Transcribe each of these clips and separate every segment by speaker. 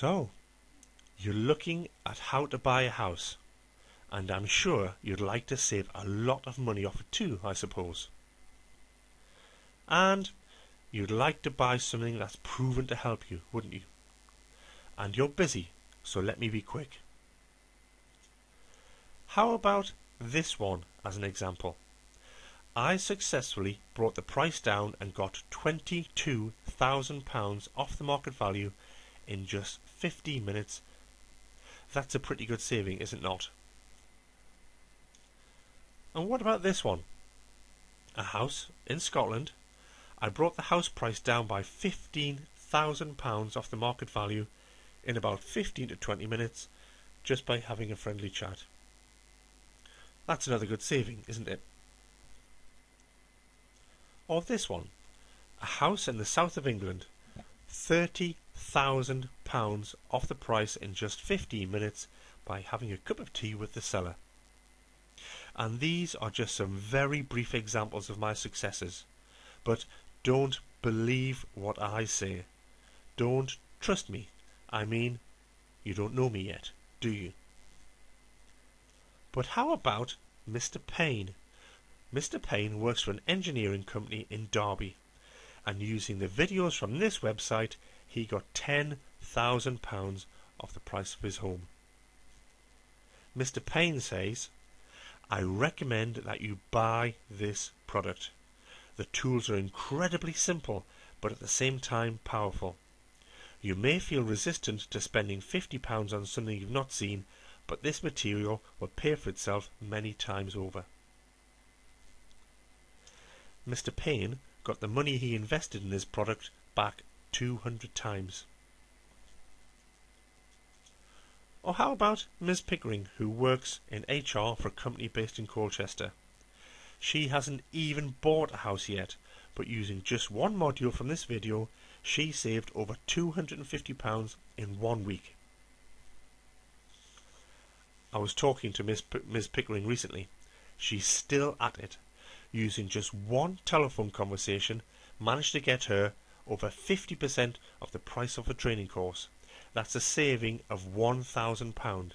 Speaker 1: So, you're looking at how to buy a house, and I'm sure you'd like to save a lot of money off it too, I suppose. And you'd like to buy something that's proven to help you, wouldn't you? And you're busy, so let me be quick. How about this one as an example? I successfully brought the price down and got £22,000 off the market value in just 15 minutes. That's a pretty good saving, is it not? And what about this one? A house in Scotland. I brought the house price down by £15,000 off the market value in about 15 to 20 minutes just by having a friendly chat. That's another good saving, isn't it? Or this one, a house in the south of England, £30,000 off the price in just 15 minutes by having a cup of tea with the seller. And these are just some very brief examples of my successes. But don't believe what I say. Don't trust me. I mean, you don't know me yet, do you? But how about Mr. Payne? Mr. Payne works for an engineering company in Derby, and using the videos from this website, he got £10,000 off the price of his home. Mr. Payne says, I recommend that you buy this product. The tools are incredibly simple, but at the same time powerful. You may feel resistant to spending £50 on something you've not seen, but this material will pay for itself many times over. Mr. Payne got the money he invested in this product back 200 times. Or how about Ms. Pickering, who works in HR for a company based in Colchester? She hasn't even bought a house yet, but using just one module from this video, she saved over £250 in 1 week. I was talking to Ms. Pickering recently. She's still at it. Using just one telephone conversation, managed to get her over 50% of the price of a training course. That's a saving of £1,000.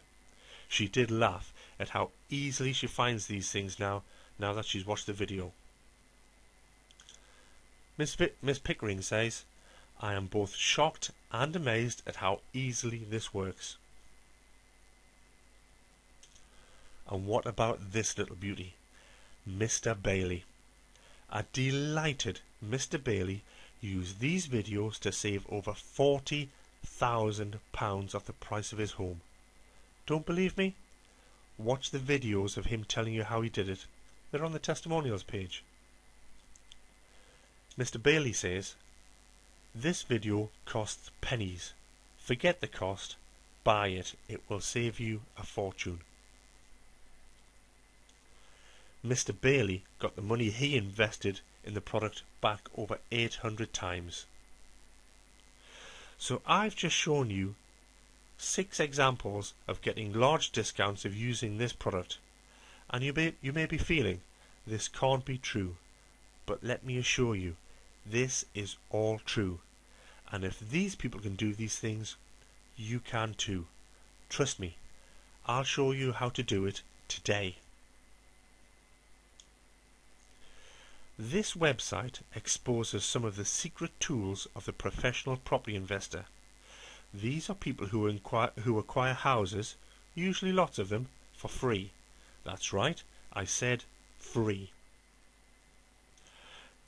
Speaker 1: She did laugh at how easily she finds these things now that she's watched the video. Miss Pickering says, I am both shocked and amazed at how easily this works. And what about this little beauty? Mr. Bailey. A delighted Mr. Bailey used these videos to save over £40,000 off the price of his home. Don't believe me? Watch the videos of him telling you how he did it. They're on the testimonials page. Mr. Bailey says, this video costs pennies. Forget the cost. Buy it. It will save you a fortune. Mr. Bailey got the money he invested in the product back over 800 times. So I've just shown you 6 examples of getting large discounts of using this product, and you may be feeling this can't be true, but let me assure you, this is all true. And if these people can do these things, you can too. Trust me, I'll show you how to do it today. This website exposes some of the secret tools of the professional property investor. These are people who acquire houses, usually lots of them, for free. That's right, I said free.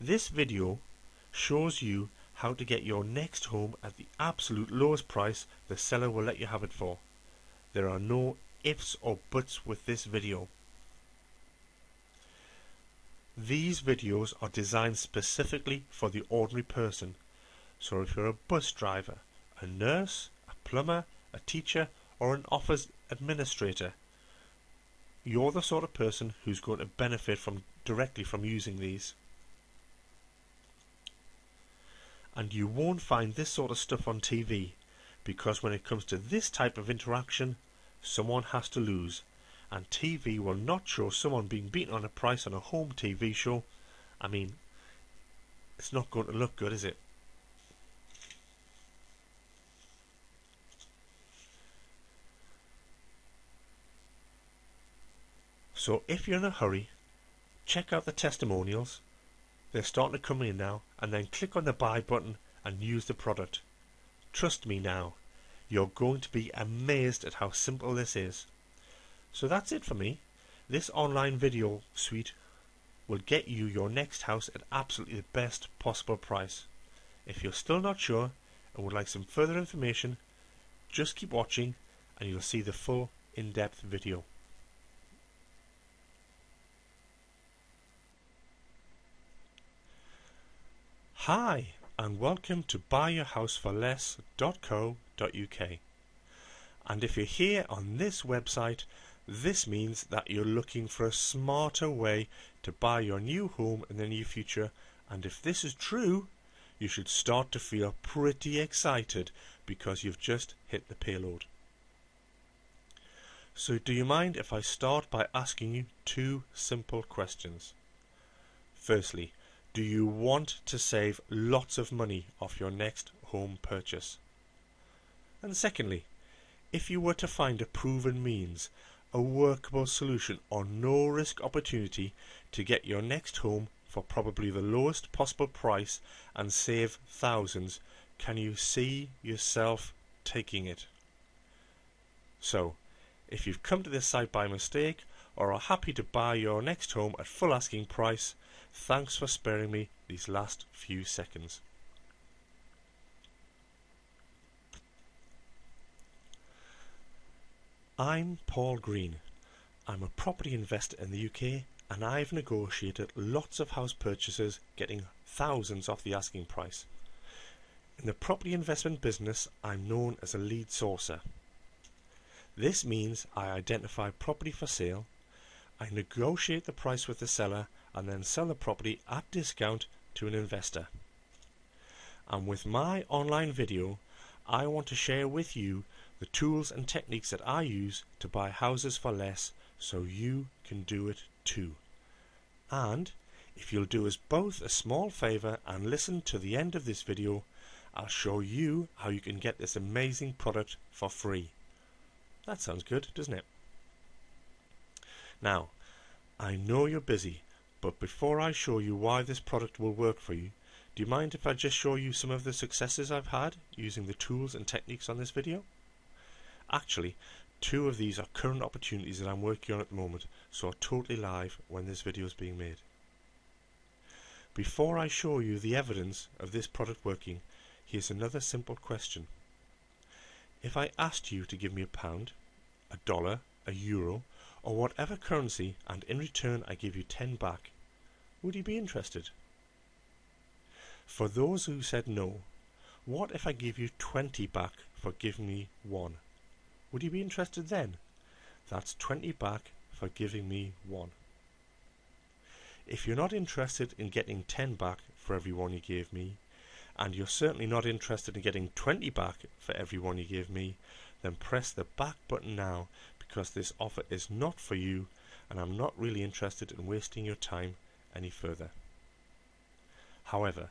Speaker 1: This video shows you how to get your next home at the absolute lowest price the seller will let you have it for. There are no ifs or buts with this video. These videos are designed specifically for the ordinary person. So if you're a bus driver, a nurse, a plumber, a teacher, or an office administrator, you're the sort of person who's going to benefit directly from using these. And you won't find this sort of stuff on TV, because when it comes to this type of interaction, someone has to lose. And TV will not show someone being beaten on a price on a home TV show. I mean, it's not going to look good, is it? So if you're in a hurry, check out the testimonials. They're starting to come in now, and then click on the buy button and use the product. Trust me now, you're going to be amazed at how simple this is. So that's it for me. This online video suite will get you your next house at absolutely the best possible price. If you're still not sure and would like some further information, just keep watching and you'll see the full in-depth video. Hi and welcome to buyyourhouseforless.co.uk. And if you're here on this website, this means that you're looking for a smarter way to buy your new home in the near future, and if this is true, you should start to feel pretty excited because you've just hit the payload. So do you mind if I start by asking you two simple questions? Firstly, do you want to save lots of money off your next home purchase? And secondly, if you were to find a proven means, a workable solution or no risk opportunity to get your next home for probably the lowest possible price and save thousands, can you see yourself taking it? So, if you've come to this site by mistake or are happy to buy your next home at full asking price, thanks for sparing me these last few seconds. I'm Paul Green. I'm a property investor in the UK and I've negotiated lots of house purchases, getting thousands off the asking price. In the property investment business, I'm known as a lead sourcer. This means I identify property for sale, I negotiate the price with the seller and then sell the property at discount to an investor. And with my online video, I want to share with you the tools and techniques that I use to buy houses for less so you can do it too. And if you'll do us both a small favour and listen to the end of this video, I'll show you how you can get this amazing product for free. That sounds good, doesn't it? Now, I know you're busy, but before I show you why this product will work for you, do you mind if I just show you some of the successes I've had using the tools and techniques on this video? Actually, two of these are current opportunities that I'm working on at the moment, so are totally live when this video is being made. Before I show you the evidence of this product working, here's another simple question. If I asked you to give me £1, $1, €1, or whatever currency, and in return I give you 10 back, would you be interested? For those who said no, what if I give you 20 back for giving me 1? Would you be interested then? That's 20 back for giving me 1. If you're not interested in getting 10 back for every 1 you gave me, and you're certainly not interested in getting 20 back for every 1 you gave me, then press the back button now, because this offer is not for you and I'm not really interested in wasting your time any further. However,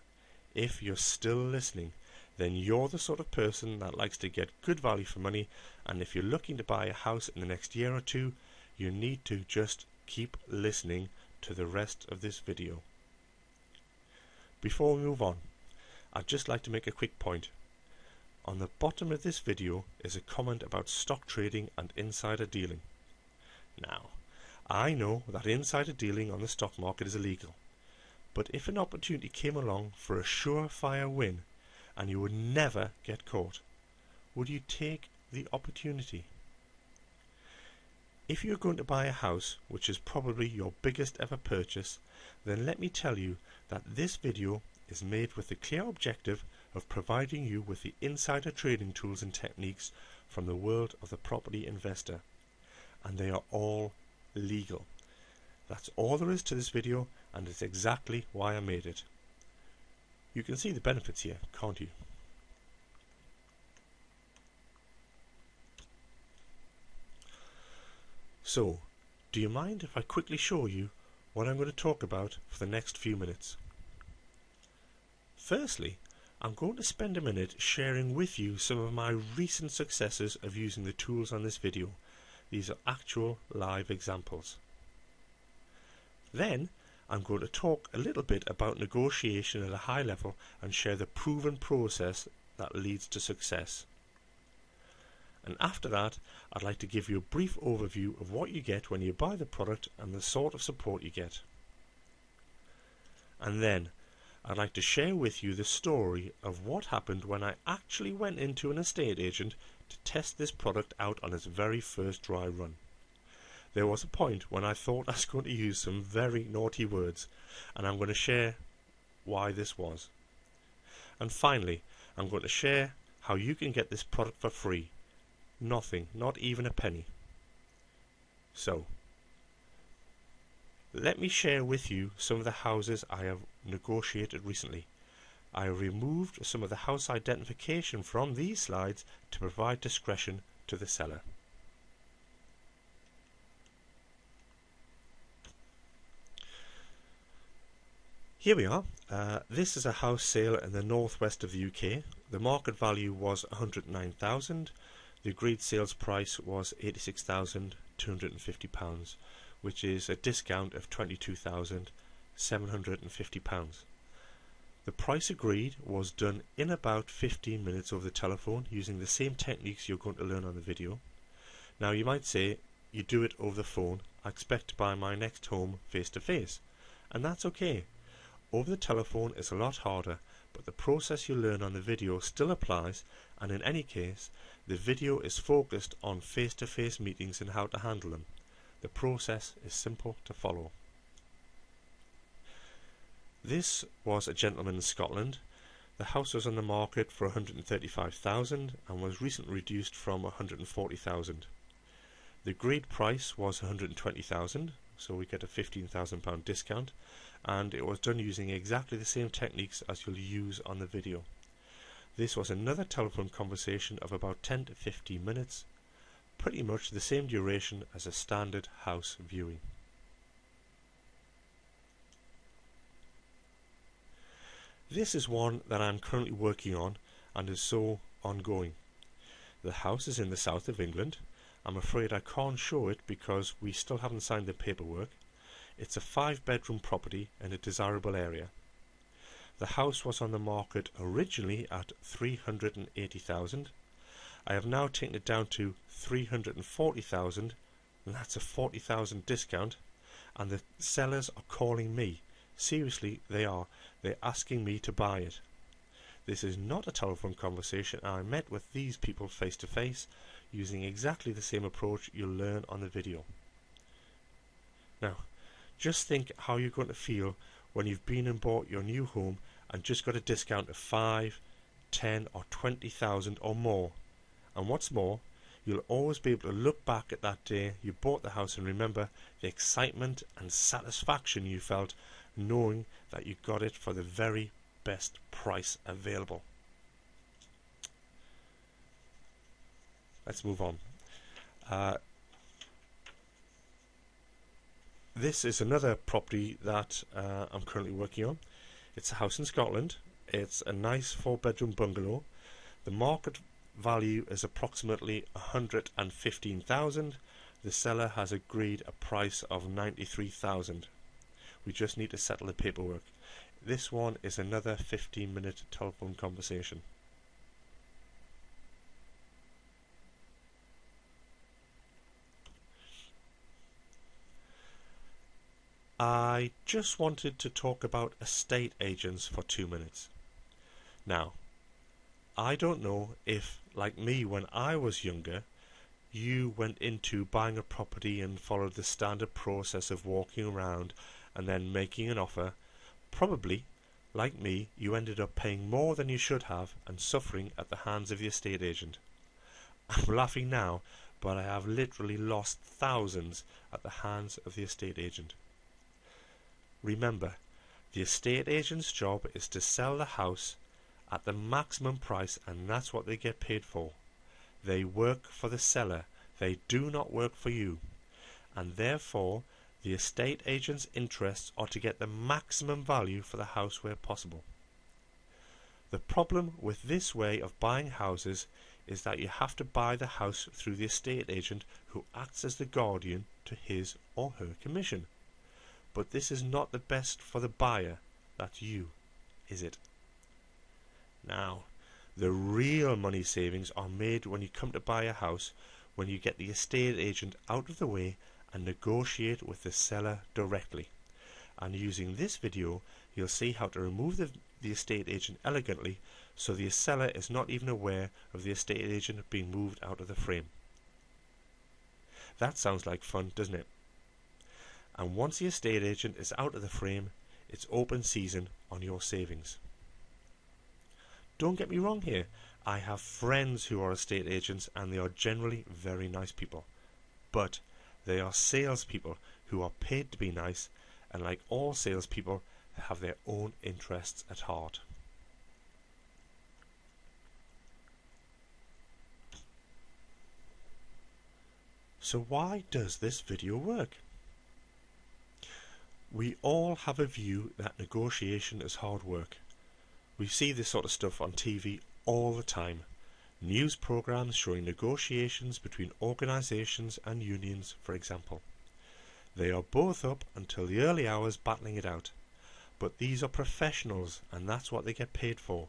Speaker 1: if you're still listening, then you're the sort of person that likes to get good value for money, and if you're looking to buy a house in the next year or two, you need to just keep listening to the rest of this video. Before we move on, I'd just like to make a quick point. On the bottom of this video is a comment about stock trading and insider dealing. Now, I know that insider dealing on the stock market is illegal, but if an opportunity came along for a surefire win and you would never get caught, would you take the opportunity? If you're going to buy a house, which is probably your biggest ever purchase, then let me tell you that this video is made with the clear objective of providing you with the insider trading tools and techniques from the world of the property investor, and they are all legal. That's all there is to this video, and it's exactly why I made it. You can see the benefits here, can't you? So, do you mind if I quickly show you what I'm going to talk about for the next few minutes? Firstly, I'm going to spend a minute sharing with you some of my recent successes of using the tools on this video. These are actual live examples. Then I'm going to talk a little bit about negotiation at a high level and share the proven process that leads to success. And after that, I'd like to give you a brief overview of what you get when you buy the product and the sort of support you get. And then I'd like to share with you the story of what happened when I actually went into an estate agent to test this product out on its very first dry run. There was a point when I thought I was going to use some very naughty words, and I'm going to share why this was. And finally, I'm going to share how you can get this product for free. Nothing, not even a penny. So, let me share with you some of the houses I have negotiated recently. I removed some of the house identification from these slides to provide discretion to the seller. Here we are. This is a house sale in the northwest of the UK. The market value was £109,000. The agreed sales price was £86,250, which is a discount of £22,750. The price agreed was done in about 15 minutes over the telephone using the same techniques you're going to learn on the video. Now you might say, you do it over the phone, I expect to buy my next home face to face, and that's okay. Over the telephone is a lot harder, but the process you learn on the video still applies, and in any case, the video is focused on face-to-face meetings and how to handle them. The process is simple to follow. This was a gentleman in Scotland. The house was on the market for £135,000 and was recently reduced from £140,000. The agreed price was £120,000, so we get a £15,000 discount, and it was done using exactly the same techniques as you'll use on the video. This was another telephone conversation of about 10 to 15 minutes, pretty much the same duration as a standard house viewing. This is one that I'm currently working on and is so ongoing. The house is in the south of England. I'm afraid I can't show it because we still haven't signed the paperwork. It's a 5-bedroom property in a desirable area. The house was on the market originally at £380,000. I have now taken it down to £340,000, and that's a £40,000 discount, and the sellers are calling me. Seriously, they are. They're asking me to buy it. This is not a telephone conversation. I met with these people face to face using exactly the same approach you'll learn on the video. Now, just think how you're going to feel when you've been and bought your new home and just got a discount of 5, 10 or 20,000 or more. And what's more, you'll always be able to look back at that day you bought the house and remember the excitement and satisfaction you felt knowing that you got it for the very best price available. Let's move on. This is another property that I'm currently working on. It's a house in Scotland. It's a nice 4-bedroom bungalow. The market value is approximately £115,000. The seller has agreed a price of £93,000. We just need to settle the paperwork. This one is another 15-minute telephone conversation. I just wanted to talk about estate agents for 2 minutes. Now, I don't know if, like me when I was younger, you went into buying a property and followed the standard process of walking around and then making an offer. Probably, like me, you ended up paying more than you should have and suffering at the hands of the estate agent. I'm laughing now, but I have literally lost thousands at the hands of the estate agent. Remember, the estate agent's job is to sell the house at the maximum price, and that's what they get paid for. They work for the seller. They do not work for you. And therefore, the estate agent's interests are to get the maximum value for the house where possible. The problem with this way of buying houses is that you have to buy the house through the estate agent who acts as the guardian to his or her commission. but this is not the best for the buyer, that's you, is it? Now, the real money savings are made when you come to buy a house, when you get the estate agent out of the way and negotiate with the seller directly. And using this video, you'll see how to remove the estate agent elegantly so the seller is not even aware of the estate agent being moved out of the frame. That sounds like fun, doesn't it? And once the estate agent is out of the frame, it's open season on your savings. Don't get me wrong here, I have friends who are estate agents and they are generally very nice people. But they are salespeople who are paid to be nice, and like all salespeople, have their own interests at heart. So why does this video work? We all have a view that negotiation is hard work. We see this sort of stuff on TV all the time. News programs showing negotiations between organisations and unions, for example. They are both up until the early hours battling it out. But these are professionals and that's what they get paid for.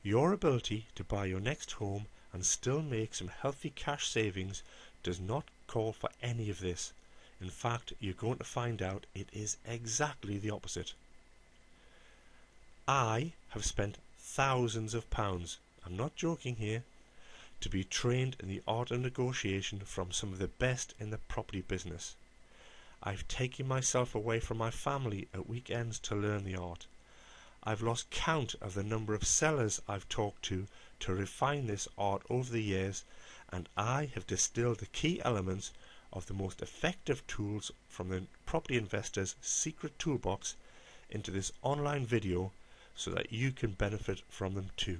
Speaker 1: Your ability to buy your next home and still make some healthy cash savings does not call for any of this. In fact, you're going to find out it is exactly the opposite. I have spent thousands of pounds, I'm not joking here, to be trained in the art of negotiation from some of the best in the property business. I've taken myself away from my family at weekends to learn the art. I've lost count of the number of sellers I've talked to refine this art over the years, and I have distilled the key elements of the most effective tools from the property investor's secret toolbox into this online video so that you can benefit from them too.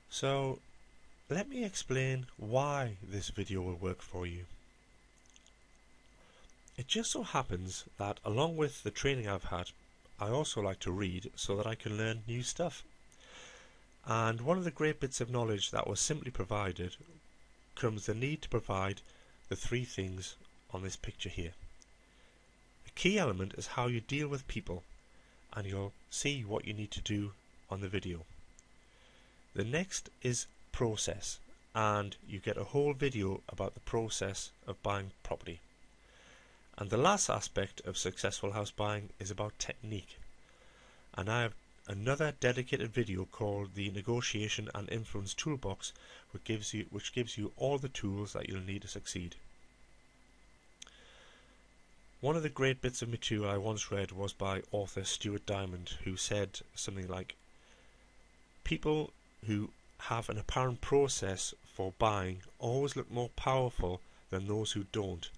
Speaker 1: So let me explain why this video will work for you. It just so happens that along with the training I've had, I also like to read so that I can learn new stuff. And one of the great bits of knowledge that was simply provided comes the need to provide the three things on this picture here. The key element is how you deal with people, and you'll see what you need to do on the video. The next is process, and you get a whole video about the process of buying property. And the last aspect of successful house buying is about technique, and I have another dedicated video called the Negotiation and Influence Toolbox, which gives you all the tools that you'll need to succeed. One of the great bits of material I once read was by author Stuart Diamond, who said something like, people who have an apparent process for buying always look more powerful than those who don't,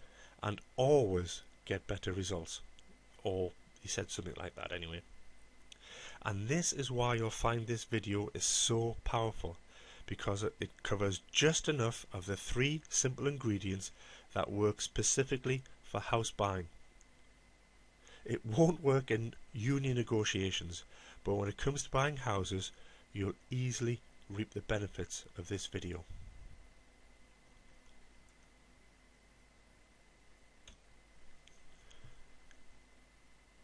Speaker 1: and always get better results. Or he said something like that anyway. And this is why you'll find this video is so powerful, because it covers just enough of the three simple ingredients that work specifically for house buying. It won't work in union negotiations, but when it comes to buying houses, you'll easily reap the benefits of this video.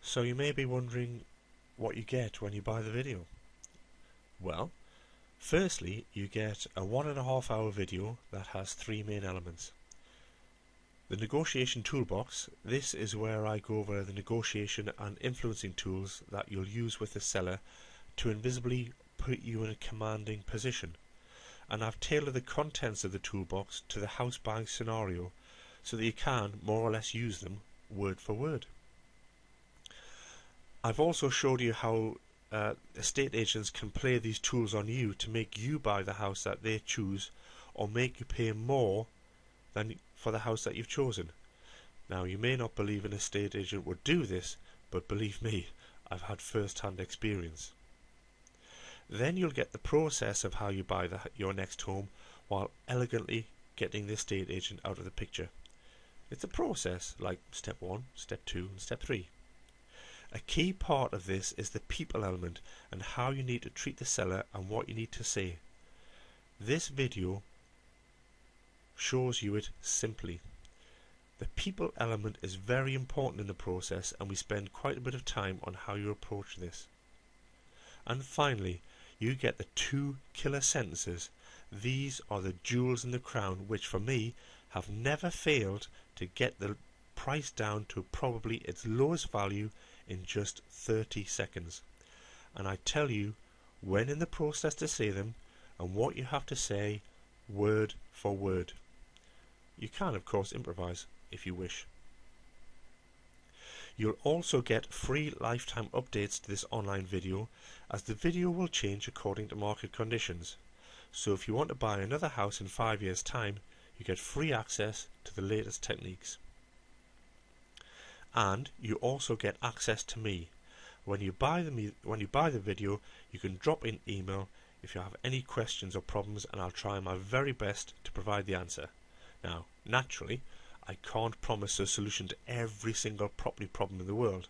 Speaker 1: So you may be wondering what you get when you buy the video. Well, firstly, you get a 1.5 hour video that has three main elements. The negotiation toolbox. This is where I go over the negotiation and influencing tools that you'll use with the seller to invisibly put you in a commanding position. And I've tailored the contents of the toolbox to the house buying scenario so that you can more or less use them word for word. I've also showed you how estate agents can play these tools on you to make you buy the house that they choose, or make you pay more than for the house that you've chosen. Now, you may not believe an estate agent would do this, but believe me, I've had first-hand experience. Then you'll get the process of how you buy your next home while elegantly getting the estate agent out of the picture. It's a process like step 1, step 2 and step 3. A key part of this is the people element and how you need to treat the seller and what you need to say. This video shows you it simply. The people element is very important in the process, and we spend quite a bit of time on how you approach this. And finally, you get the 2 killer sentences. These are the jewels in the crown, which for me have never failed to get the price down to probably its lowest value in just 30 seconds. And I tell you when in the process to say them and what you have to say word for word. You can of course improvise if you wish. You'll also get free lifetime updates to this online video, as the video will change according to market conditions. So if you want to buy another house in 5 years' time, you get free access to the latest techniques. And you also get access to me. When you buy the video, you can drop in email if you have any questions or problems, and I'll try my very best to provide the answer. Now, naturally, I can't promise a solution to every single property problem in the world,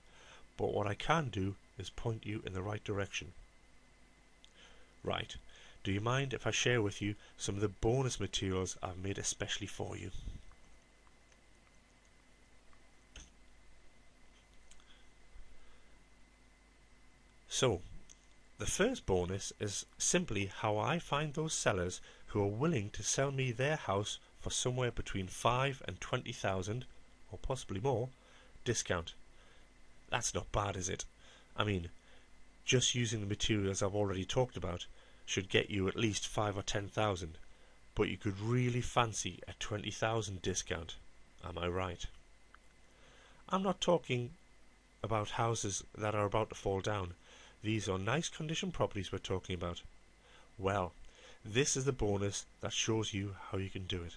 Speaker 1: but what I can do is point you in the right direction. Right, do you mind if I share with you some of the bonus materials I've made especially for you? So, the first bonus is simply how I find those sellers who are willing to sell me their house for somewhere between 5 and 20,000, or possibly more, discount. That's not bad, is it? I mean, just using the materials I've already talked about should get you at least 5 or 10,000, but you could really fancy a 20,000 discount. Am I right? I'm not talking about houses that are about to fall down. These are nice condition properties we're talking about. Well, this is the bonus that shows you how you can do it.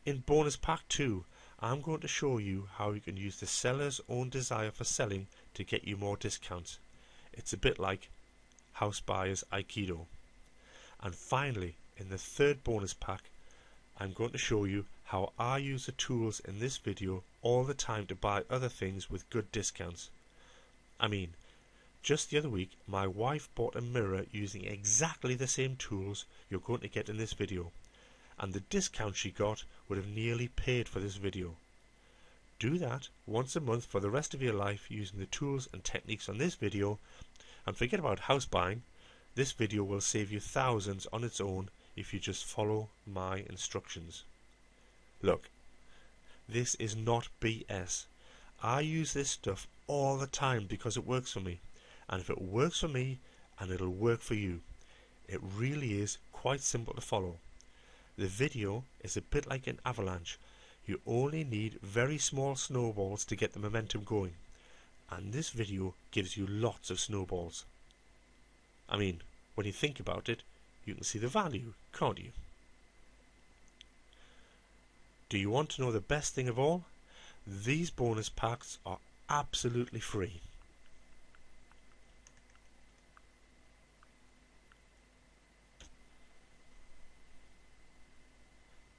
Speaker 1: In bonus pack 2, I'm going to show you how you can use the seller's own desire for selling to get you more discounts. It's a bit like house buyers Aikido. And finally, in the third bonus pack, I'm going to show you how I use the tools in this video all the time to buy other things with good discounts. I mean, just the other week, my wife bought a mirror using exactly the same tools you're going to get in this video, and the discount she got would have nearly paid for this video. Do that once a month for the rest of your life using the tools and techniques on this video, and forget about house buying. This video will save you thousands on its own if you just follow my instructions. Look, this is not BS. I use this stuff all the time because it works for me. And if it works for me, and it'll work for you. It really is quite simple to follow. The video is a bit like an avalanche. You only need very small snowballs to get the momentum going. And this video gives you lots of snowballs. I mean, when you think about it, you can see the value, can't you? Do you want to know the best thing of all? These bonus packs are absolutely free.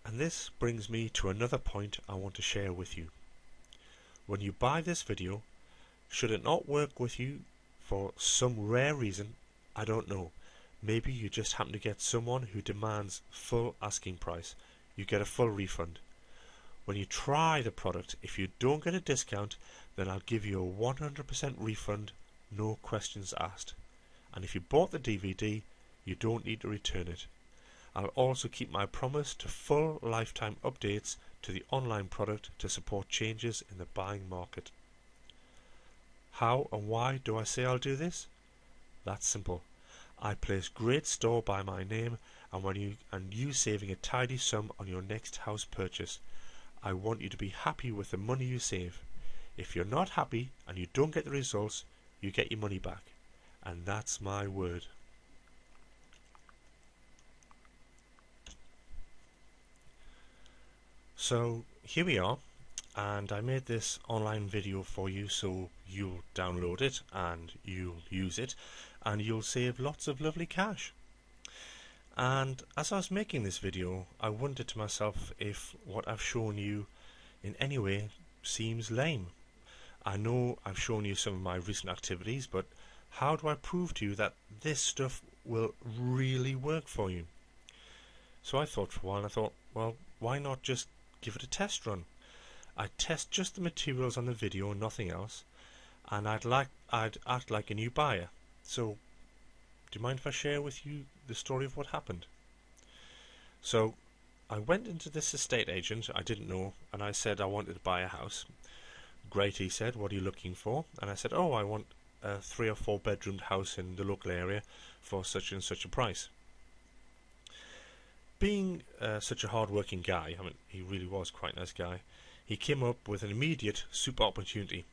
Speaker 1: And this brings me to another point I want to share with you. When you buy this video, should it not work with you for some rare reason, I don't know. Maybe you just happen to get someone who demands full asking price. You get a full refund. When you try the product, if you don't get a discount, then I'll give you a 100% refund, no questions asked. And if you bought the DVD, you don't need to return it. I'll also keep my promise to full lifetime updates to the online product to support changes in the buying market. How and why do I say I'll do this? That's simple. I place great store by my name and you saving a tidy sum on your next house purchase. I want you to be happy with the money you save. If you're not happy and you don't get the results, you get your money back. And that's my word. So here we are, and I made this online video for you so you'll download it and you'll use it and you'll save lots of lovely cash. And as I was making this video, I wondered to myself if what I've shown you in any way seems lame. I know I've shown you some of my recent activities, but how do I prove to you that this stuff will really work for you? So I thought for a while, and I thought, well, why not just give it a test run? I'd test just the materials on the video and nothing else, and I'd act like a new buyer. So, do you mind if I share with you the story of what happened? So, I went into this estate agent I didn't know, and I said I wanted to buy a house. Great, he said, what are you looking for? And I said, oh, I want a 3 or 4 bedroomed house in the local area for such and such a price. Being such a hard-working guy, I mean, he really was quite a nice guy, he came up with an immediate super opportunity.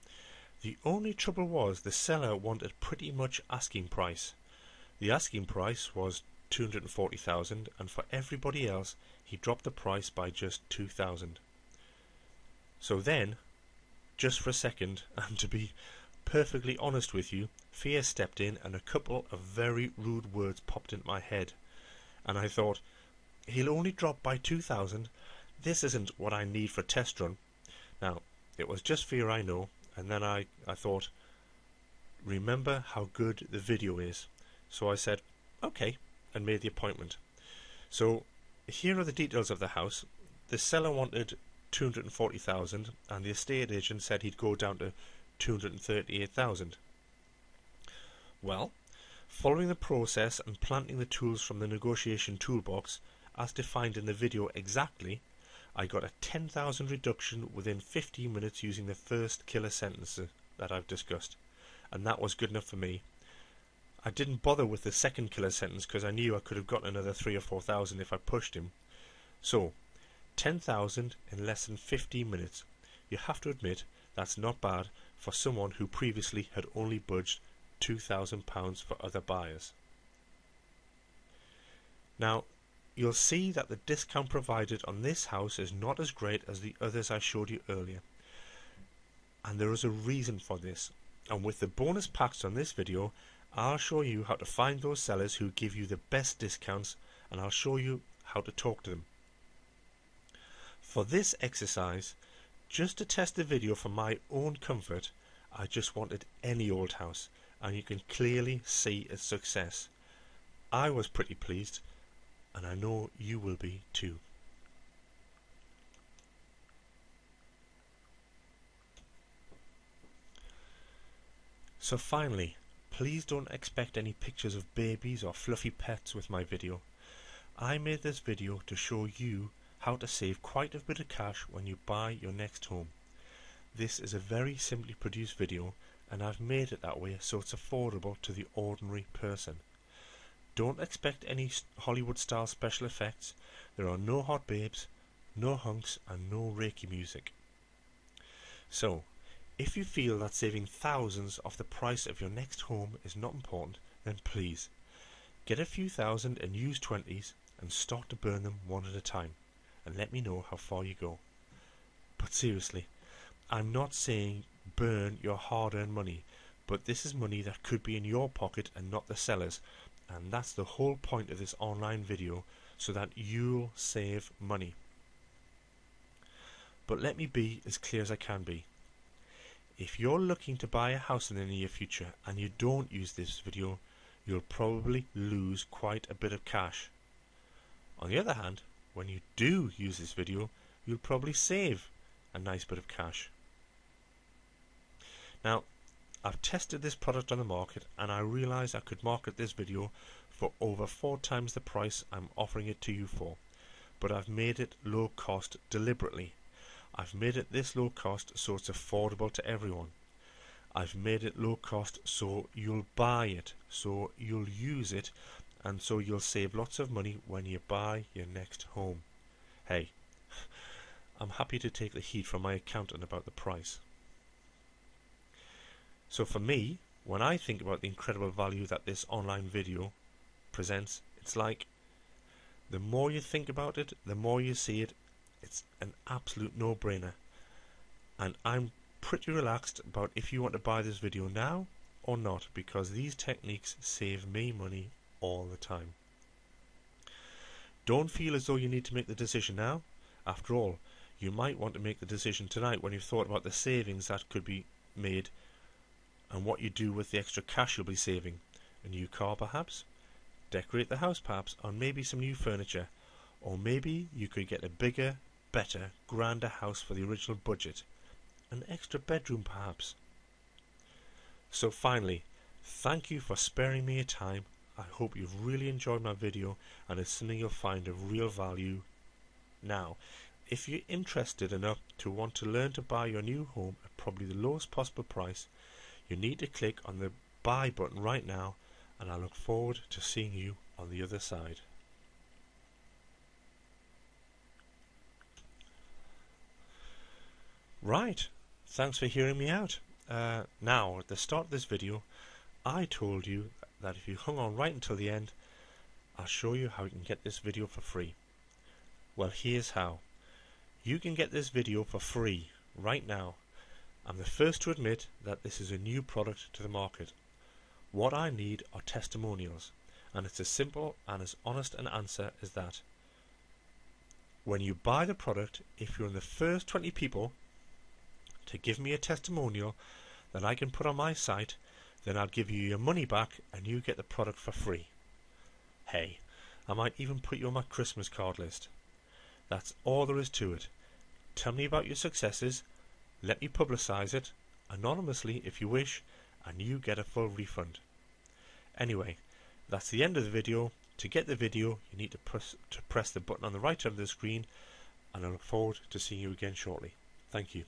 Speaker 1: The only trouble was the seller wanted pretty much asking price. The asking price was 240,000, and for everybody else he dropped the price by just 2,000. So then, just for a second, and to be perfectly honest with you, fear stepped in and a couple of very rude words popped into my head, and I thought, he'll only drop by 2,000. This isn't what I need for a test run. Now, it was just fear, I know, and then I thought, remember how good the video is. So I said, okay, and made the appointment. So here are the details of the house. The seller wanted 240,000, and the estate agent said he'd go down to 238,000. Well, following the process and planting the tools from the negotiation toolbox, as defined in the video exactly, I got a 10,000 reduction within 15 minutes using the first killer sentence that I've discussed, and that was good enough for me. I didn't bother with the second killer sentence because I knew I could have gotten another 3,000 or 4,000 if I pushed him. So, 10,000 in less than 15 minutes. You have to admit that's not bad for someone who previously had only budged £2,000 for other buyers. Now, you'll see that the discount provided on this house is not as great as the others I showed you earlier. And there is a reason for this. And with the bonus packs on this video, I'll show you how to find those sellers who give you the best discounts, and I'll show you how to talk to them. For this exercise, just to test the video for my own comfort, I just wanted any old house, and you can clearly see its success. I was pretty pleased, and I know you will be too. So finally, please don't expect any pictures of babies or fluffy pets with my video. I made this video to show you how to save quite a bit of cash when you buy your next home. This is a very simply produced video, and I've made it that way so it's affordable to the ordinary person. Don't expect any Hollywood style special effects. There are no hot babes, no hunks, and no Reiki music. So, if you feel that saving thousands off the price of your next home is not important, then please get a few thousand in used 20s and start to burn them one at a time, and let me know how far you go. But seriously, I'm not saying burn your hard-earned money, but this is money that could be in your pocket and not the seller's, and that's the whole point of this online video, so that you'll save money. But let me be as clear as I can be. If you're looking to buy a house in the near future and you don't use this video, you'll probably lose quite a bit of cash. On the other hand, when you do use this video, you'll probably save a nice bit of cash. Now, I've tested this product on the market, and I realised I could market this video for over 4 times the price I'm offering it to you for, but I've made it low cost deliberately. I've made it this low cost so it's affordable to everyone. I've made it low cost so you'll buy it, so you'll use it, and so you'll save lots of money when you buy your next home. Hey, I'm happy to take the heat from my accountant about the price. So for me, when I think about the incredible value that this online video presents, it's like the more you think about it, the more you see it. It's an absolute no-brainer, and I'm pretty relaxed about if you want to buy this video now or not, because these techniques save me money all the time. Don't feel as though you need to make the decision now. After all, you might want to make the decision tonight when you've thought about the savings that could be made and what you do with the extra cash you'll be saving. A new car perhaps, decorate the house perhaps, or maybe some new furniture. Or maybe you could get a bigger, better, grander house for the original budget. An extra bedroom perhaps. So finally, thank you for sparing me your time. I hope you've really enjoyed my video and it's something you'll find of real value. Now, if you're interested enough to want to learn to buy your new home at probably the lowest possible price, you need to click on the buy button right now, and I look forward to seeing you on the other side. Right, thanks for hearing me out. Now, at the start of this video, I told you that if you hung on right until the end, I'll show you how you can get this video for free. Well, here's how. You can get this video for free right now. I'm the first to admit that this is a new product to the market. What I need are testimonials, and it's as simple and as honest an answer as that. When you buy the product, if you're in the first 20 people to give me a testimonial that I can put on my site, then I'll give you your money back and you get the product for free. Hey, I might even put you on my Christmas card list. That's all there is to it. Tell me about your successes, let me publicise it, anonymously if you wish, and you get a full refund. Anyway, that's the end of the video. To get the video, you need to press the button on the right of the screen, and I look forward to seeing you again shortly. Thank you.